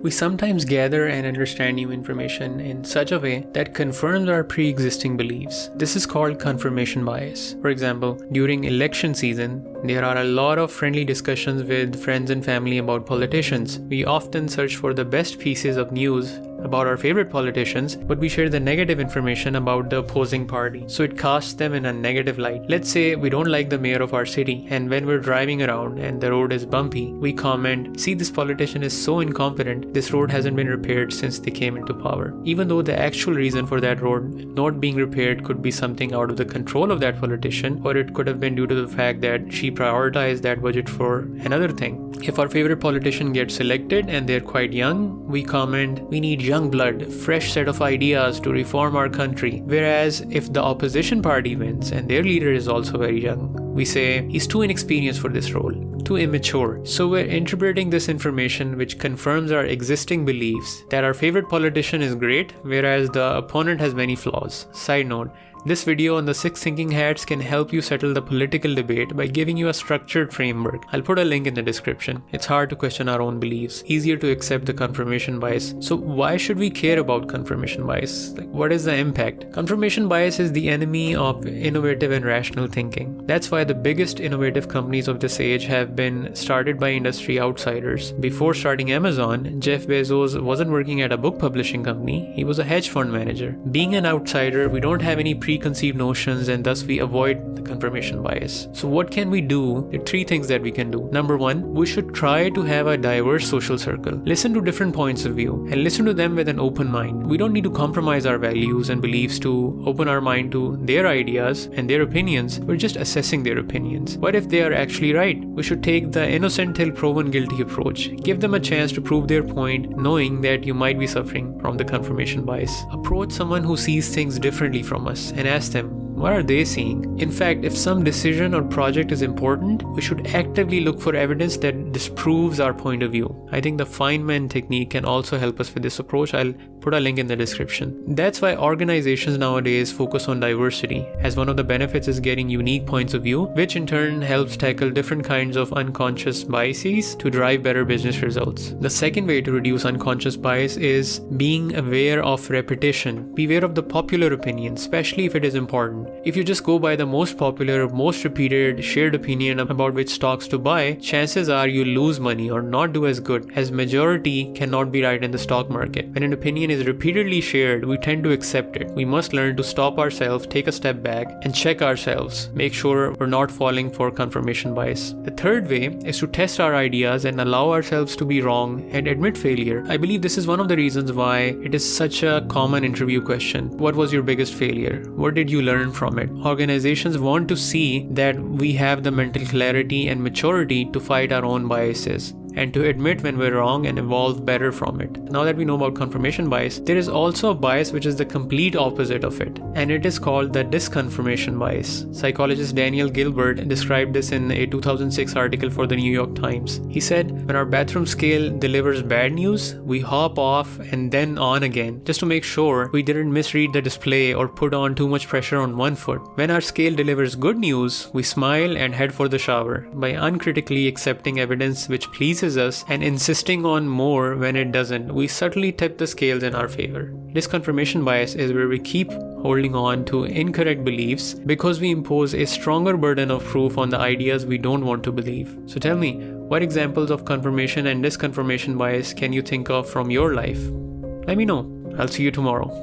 We sometimes gather and understand new information in such a way that confirms our pre-existing beliefs. This is called confirmation bias. For example, during election season, there are a lot of friendly discussions with friends and family about politicians. We often search for the best pieces of news about our favorite politicians, but we share the negative information about the opposing party, so it casts them in a negative light. Let's say we don't like the mayor of our city, and when we're driving around and the road is bumpy, we comment, "See, this politician is so incompetent, this road hasn't been repaired since they came into power." Even though the actual reason for that road not being repaired could be something out of the control of that politician, or it could have been due to the fact that she prioritized that budget for another thing. If our favorite politician gets elected and they're quite young, we comment, "We need young blood, fresh set of ideas to reform our country." Whereas if the opposition party wins and their leader is also very young, we say, "He's too inexperienced for this role, too immature." So we're interpreting this information which confirms our existing beliefs that our favorite politician is great, whereas the opponent has many flaws. Side note, this video on the 6 thinking hats can help you settle the political debate by giving you a structured framework. I'll put a link in the description. It's hard to question our own beliefs, easier to accept the confirmation bias. So why should we care about confirmation bias? What is the impact? Confirmation bias is the enemy of innovative and rational thinking. That's why the biggest innovative companies of this age have been started by industry outsiders. Before starting Amazon, Jeff Bezos wasn't working at a book publishing company, he was a hedge fund manager. Being an outsider, we don't have any preconceived notions, and thus we avoid the confirmation bias. So what can we do? There are 3 things that we can do. Number 1, we should try to have a diverse social circle. Listen to different points of view and listen to them with an open mind. We don't need to compromise our values and beliefs to open our mind to their ideas and their opinions. We're just assessing their opinions. What if they are actually right? We should take the innocent till proven guilty approach. Give them a chance to prove their point, knowing that you might be suffering from the confirmation bias. Approach someone who sees things differently from us and ask them, what are they seeing? In fact, if some decision or project is important, we should actively look for evidence that disproves our point of view. I think the Feynman technique can also help us with this approach. I'll put a link in the description. That's why organizations nowadays focus on diversity, as one of the benefits is getting unique points of view, which in turn helps tackle different kinds of unconscious biases to drive better business results. The second way to reduce unconscious bias is being aware of repetition. Beware of the popular opinion, especially if it is important. If you just go by the most popular, most repeated, shared opinion about which stocks to buy, chances are you lose money or not do as good, as majority cannot be right in the stock market. When an opinion is repeatedly shared, we tend to accept it. We must learn to stop ourselves, take a step back, and check ourselves. Make sure we're not falling for confirmation bias. The third way is to test our ideas and allow ourselves to be wrong and admit failure. I believe this is one of the reasons why it is such a common interview question. What was your biggest failure? What did you learn from it? Organizations want to see that we have the mental clarity and maturity to fight our own biases and to admit when we're wrong and evolve better from it. Now that we know about confirmation bias, there is also a bias which is the complete opposite of it, and it is called the disconfirmation bias. Psychologist Daniel Gilbert described this in a 2006 article for the New York Times. He said, "When our bathroom scale delivers bad news, we hop off and then on again, just to make sure we didn't misread the display or put on too much pressure on one foot. When our scale delivers good news, we smile and head for the shower. By uncritically accepting evidence which pleases us and insisting on more when it doesn't, we subtly tip the scales in our favor." Disconfirmation bias is where we keep holding on to incorrect beliefs because we impose a stronger burden of proof on the ideas we don't want to believe. So tell me, what examples of confirmation and disconfirmation bias can you think of from your life? Let me know. I'll see you tomorrow.